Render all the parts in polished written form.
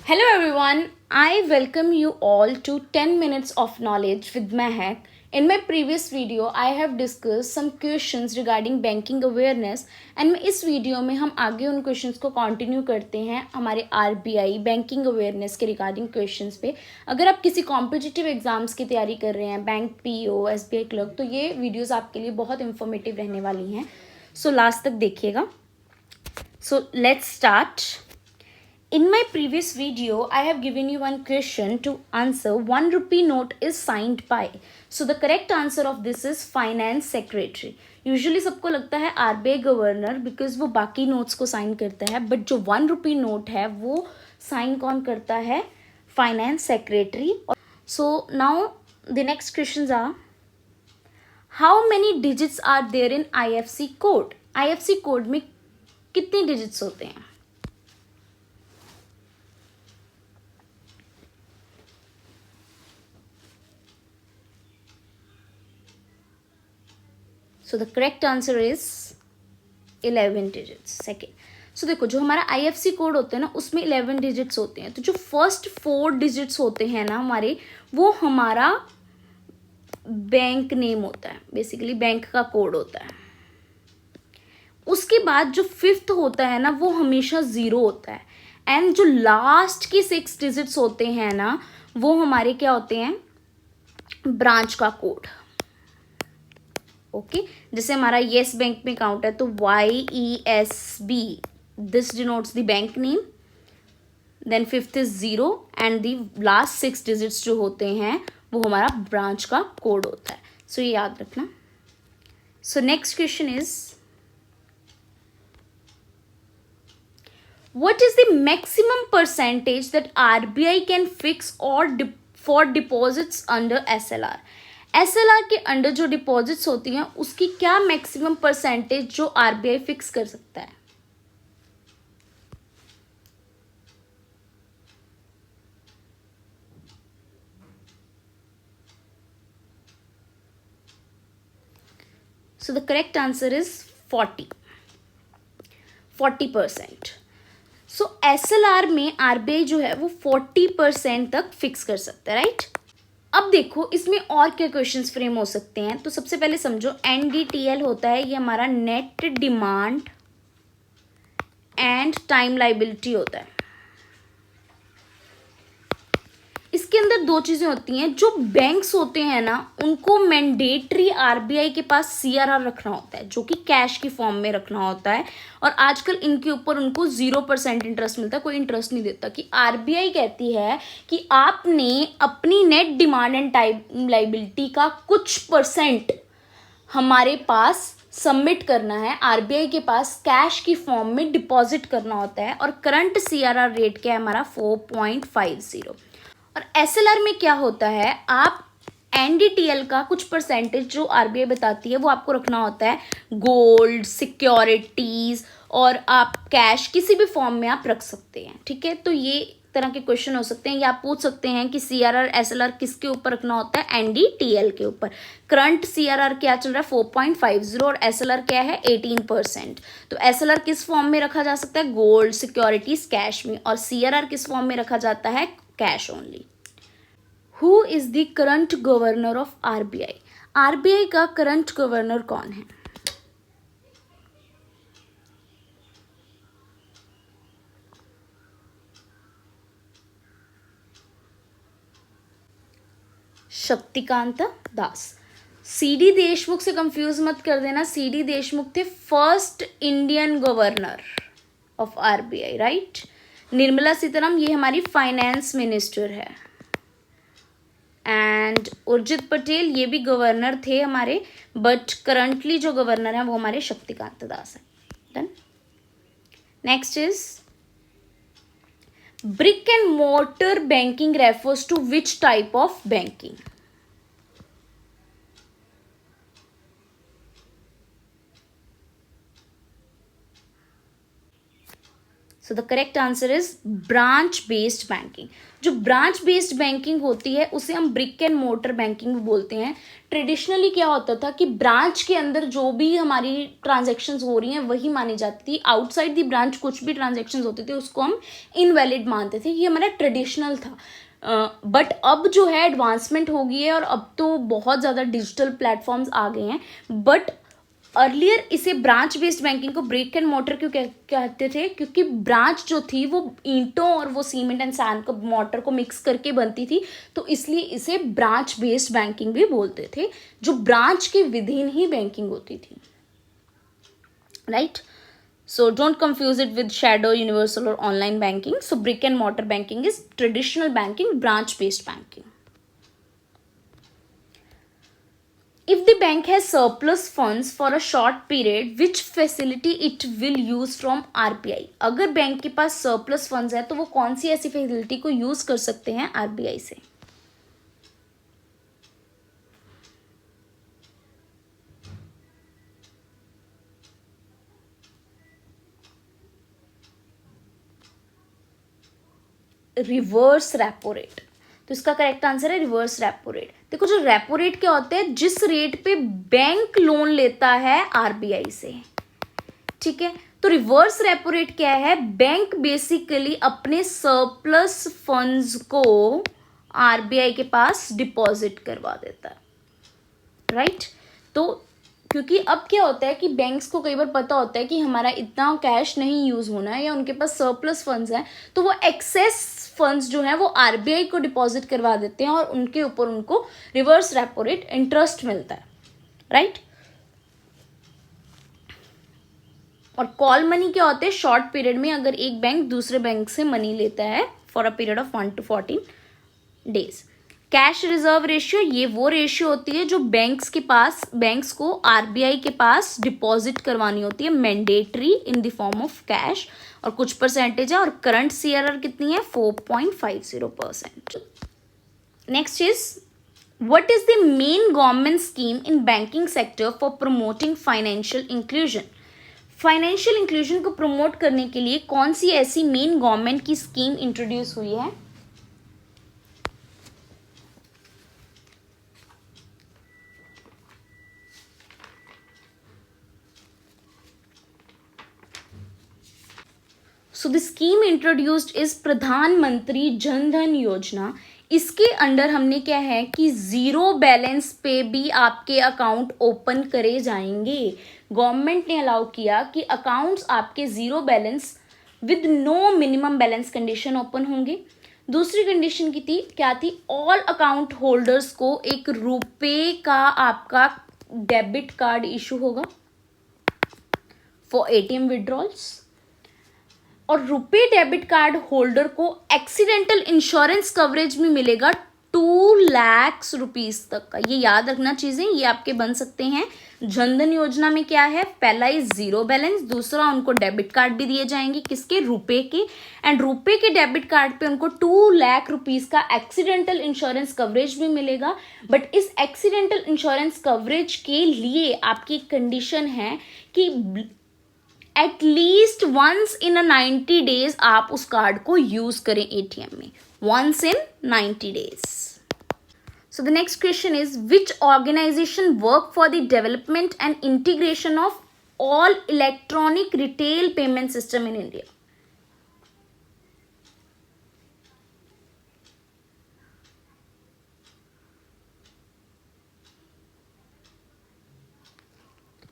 Hello everyone, I welcome you all to 10 minutes of knowledge with Mehak. In my previous video, I have discussed some questions regarding banking awareness and इस video में हम आगे उन questions को continue करते हैं हमारे RBI banking awareness के रिगार्डिंग क्वेश्चंस पे। अगर आप किसी कॉम्पिटिटिव एग्जाम्स की तैयारी कर रहे हैं, बैंक पीओ एसबीआई क्लर्क, तो ये वीडियोस आपके लिए बहुत इंफॉर्मेटिव रहने वाली हैं। सो लास्ट तक देखिएगा। So let's start. In my previous video, I have given you one question to answer. 1 rupee note is signed by. So the correct answer of this is finance secretary. Usually सबको लगता है RBI governor because वो बाकी notes को sign करता है, but जो 1 rupee note है वो साइन कौन करता है? Finance secretary. So now the next questions are, how many digits are there in IFSC code? IFSC code में कितने डिजिट्स होते हैं? So the correct answer is 11 digits. Second, so देखो जो हमारा आईएफसी कोड होता है ना उसमें 11 डिजिट्स होते हैं, तो जो फर्स्ट 4 डिजिट्स होते हैं ना हमारे, वो हमारा बैंक नेम होता है, बेसिकली बैंक का कोड होता है। उसके बाद जो फिफ्थ होता है ना वो हमेशा 0 होता है, एंड जो लास्ट के 6 डिजिट्स होते हैं ना वो हमारे क्या होते हैं? ब्रांच का कोड। ओके जैसे हमारा येस बैंक में अकाउंट है तो YESB, this denotes the bank name, then fifth is 0 and the last 6 digits जो होते हैं वो हमारा ब्रांच का कोड होता है। सो ये याद रखना। So next question is, what is the maximum percentage that RBI can fix or for deposits under SLR? SLR के अंडर जो डिपॉजिट्स होती हैं उसकी क्या मैक्सिमम परसेंटेज जो आरबीआई फिक्स कर सकता है? सो the correct answer is 40%। So SLR में आरबीआई जो है वो 40% तक फिक्स कर सकता है, राइट? अब देखो इसमें और क्या क्वेश्चंस फ्रेम हो सकते हैं, तो सबसे पहले समझो एनडीटीएल होता है, ये हमारा net demand and time liability होता है। इसके अंदर 2 चीजें होती हैं, जो बैंक्स होते हैं ना उनको मैंडेटरी आरबीआई के पास सीआरआर रखना होता है, जो कि कैश की फॉर्म में रखना होता है, और आजकल इनके ऊपर उनको 0% इंटरेस्ट मिलता है, कोई इंटरेस्ट नहीं देता। कि आरबीआई कहती है कि आपने अपनी net demand and time liability का कुछ परसेंट हमारे पास सबमिट करना है, आरबीआई के पास कैश की फॉर्म में डिपॉजिट करना होता है, और करंट सीआरआर रेट क्या है हमारा? 4.50। और एसएलआर में क्या होता है, आप एनडीटीएल का कुछ परसेंटेज जो आरबीआई बताती है वो आपको रखना होता है, गोल्ड, सिक्योरिटीज और आप कैश किसी भी फॉर्म में आप रख सकते हैं, ठीक है? तो ये तरह के क्वेश्चन हो सकते हैं, या आप पूछ सकते हैं कि सीआरआर एसएलआर किसके ऊपर रखना होता है? एनडीटीएल के ऊपर। करंट सीआरआर क्या चल रहा है? 4.50, और एसएलआर क्या है? 18%। तो एसएलआर किस फॉर्म में रखा जा सकता है? गोल्ड, सिक्योरिटीज, कैश में। और सीआरआर किस फॉर्म में रखा जाता है? Cash only. Who is the current governor of RBI? RBI का करंट गवर्नर कौन है? शक्तिकांत दास। सीडी देशमुख से कंफ्यूज मत कर देना, सीडी देशमुख थे first Indian governor of RBI, right? Nirmala Sitharaman ये हमारी फाइनेंस मिनिस्टर है, एंड उर्जित पटेल ये भी गवर्नर थे हमारे, बट करंटली जो गवर्नर है वो हमारे शक्तिकांत दास है। Done. Next is, brick and mortar banking refers to which type of banking? So the correct answer is branch based banking. जो ब्रांच बेस्ड बैंकिंग होती है उसे हम ब्रिक एंड मोटर बैंकिंग भी बोलते हैं। ट्रेडिशनली क्या होता था कि ब्रांच के अंदर जो भी हमारी ट्रांजैक्शंस हो रही हैं वही मानी जाती थी, आउटसाइड दी ब्रांच कुछ भी ट्रांजैक्शंस होते थे उसको हम इनवैलिड मानते थे। ये हमारा ट्रेडिशनल था। बट अब जो है एडवांसमेंट हो गई है और अब तो बहुत ज़्यादा डिजिटल प्लेटफॉर्म्स आ गए हैं। बट अर्लियर इसे ब्रांच बेस्ड बैंकिंग को ब्रिक एंड मोटर क्यों कहते थे, क्योंकि ब्रांच जो थी वो ईंटों और वो सीमेंट एंड सैंड को मोटर को मिक्स करके बनती थी, तो इसलिए इसे ब्रांच बेस्ड बैंकिंग भी बोलते थे, जो ब्रांच के विधिन ही बैंकिंग होती थी, right. So don't confuse it with shadow, universal or online banking. So brick and mortar banking is traditional banking, branch based banking. If the bank has surplus funds for a short period, which facility it will use from RBI? अगर bank के पास surplus funds है तो वो कौन सी ऐसी facility को use कर सकते हैं RBI से? Reverse repo rate. तो इसका करेक्ट आंसर है रिवर्स रेपो रेट। देखो जो रेपो रेट क्या होता है, जिस रेट पे बैंक लोन लेता है आरबीआई से, ठीक है। तो रिवर्स रेपो रेट क्या है, बैंक बेसिकली अपने सरप्लस फंड्स को आरबीआई के पास डिपॉजिट करवा देता है, राइट। तो क्योंकि अब क्या होता है कि बैंक्स को कई बार पता होता है कि हमारा इतना कैश नहीं यूज होना है या उनके पास सरप्लस फंड्स हैं, तो वो एक्सेस फंड्स जो है वो आरबीआई को डिपॉजिट करवा देते हैं और उनके ऊपर उनको रिवर्स रेपो रेट इंटरेस्ट मिलता है, राइट। और कॉल मनी क्या होते हैं, शॉर्ट पीरियड में अगर एक बैंक दूसरे बैंक से मनी लेता है for a period of 1 to 14 days। Cash reserve ratio, ये वो रेशियो होती है जो बैंक्स को आरबीआई के पास डिपॉजिट करवानी होती है mandatory in the form of cash, और कुछ परसेंटेज है। और करंट सीआरआर कितनी है, 4.50%। Next is what is the main government scheme in banking sector for promoting financial inclusion? Financial inclusion को प्रमोट करने के लिए कौन सी ऐसी मेन गवर्नमेंट की स्कीम इंट्रोड्यूस हुई है? So the scheme introduced is प्रधानमंत्री जन धन योजना। इसके अंडर हमने क्या है कि जीरो बैलेंस पे भी आपके अकाउंट ओपन करे जाएंगे। गवर्नमेंट ने अलाउ किया कि अकाउंट्स आपके zero balance with no minimum balance condition open होंगे। दूसरी कंडीशन की थी क्या थी, ऑल अकाउंट होल्डर्स को एक रुपए का आपका डेबिट कार्ड इशू होगा फॉर एटीएम विड्रॉल्स, और रुपे डेबिट कार्ड होल्डर को एक्सीडेंटल इंश्योरेंस कवरेज भी मिलेगा 2 लाख रुपीस तक का। ये याद रखना चीजें, ये आपके बन सकते हैं। जनधन योजना में क्या है, पहला इज जीरो बैलेंस, दूसरा उनको डेबिट कार्ड भी दिए जाएंगे किसके, रुपए के, एंड रुपए के डेबिट कार्ड पे उनको 2 लाख रुपीस का एक्सीडेंटल इंश्योरेंस कवरेज भी मिलेगा। बट इस एक्सीडेंटल इंश्योरेंस कवरेज के लिए आपकी कंडीशन है कि एटलीस्ट वंस इन 90 days आप उस कार्ड को यूज करें एटीएम में, once in 90 days। So the next question is which organisation work for the development and integration of all electronic retail payment system in India?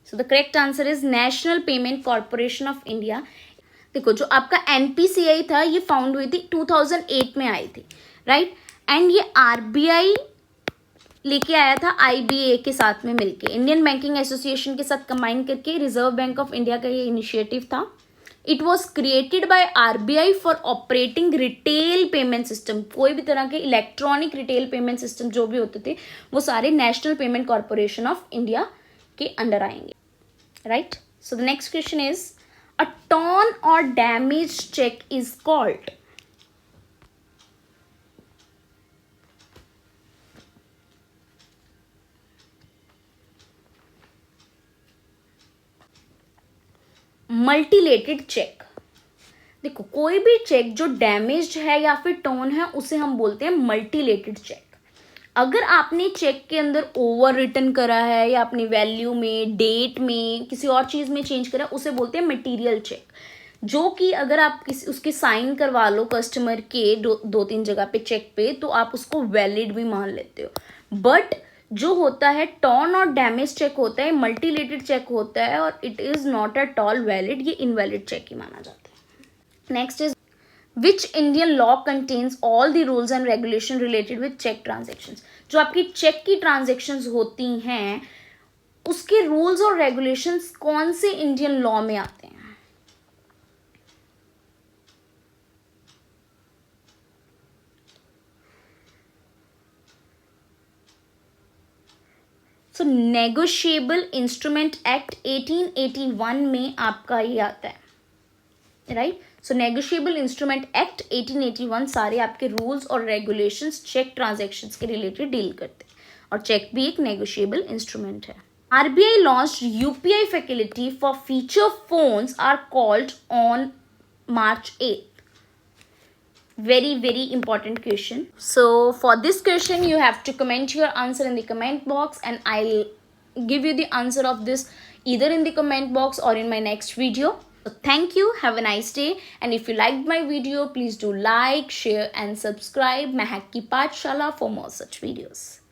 So the correct answer is National Payment Corporation of India. देखो जो आपका NPCI था ये found हुई थी 2008 में आई थी, right. And ये आरबीआई लेके आया था आईबीए के साथ में मिलके, इंडियन बैंकिंग एसोसिएशन के साथ कंबाइन करके रिजर्व बैंक ऑफ इंडिया का ये इनिशिएटिव था। It was created by RBI for operating retail payment system. कोई भी तरह के इलेक्ट्रॉनिक रिटेल पेमेंट सिस्टम जो भी होते थे वो सारे national Payment Corporation of India के अंडर आएंगे, right? So the next question is a torn or damaged check is called? Multilated check। देखो, कोई भी चेक जो डैमेज्ड है या फिर टॉर्न है उसे हम बोलते हैं मल्टीलेटेड चेक। अगर आपने चेक के अंदर ओवर रिटर्न करा है या अपनी वैल्यू में, डेट में, किसी और चीज़ में चेंज करा, उसे बोलते हैं मटेरियल चेक। जो कि अगर आप किसी उसके साइन करवा लो कस्टमर के दो तीन जगह पे चेक पे, तो आप उसको वैलिड भी मान लेते हो। बट जो होता है टॉर्न और डैमेज चेक होता है, मल्टीलेटेड चेक होता है और it is not at all valid, ये इनवैलिड चेक ही माना जाता है। Next is which Indian law contains all the rules and regulation related with cheque transactions. जो आपकी चेक की ट्रांजेक्शन्स होती हैं उसके रूल्स और रेगुलेशंस कौन से इंडियन लॉ में आते हैं? सो नेगोशिएबल इंस्ट्रूमेंट एक्ट 1881 में आपका ये आता है, राइट। सो नेगोशिएबल इंस्ट्रूमेंट एक्ट 1881 सारे आपके रूल्स और रेगुलेशंस चेक ट्रांजैक्शंस के रिलेटेड डील करते हैं, और चेक भी एक नेगोशिएबल इंस्ट्रूमेंट है। RBI launched UPI facility for feature phones are called on March 8th. Very important question. So for this question you have to comment your answer in the comment box, and I'll give you the answer of this either in the comment box or in my next video. So thank you, have a nice day, and if you liked my video please do like, share and subscribe Mehak Ki Pathshala for more such videos.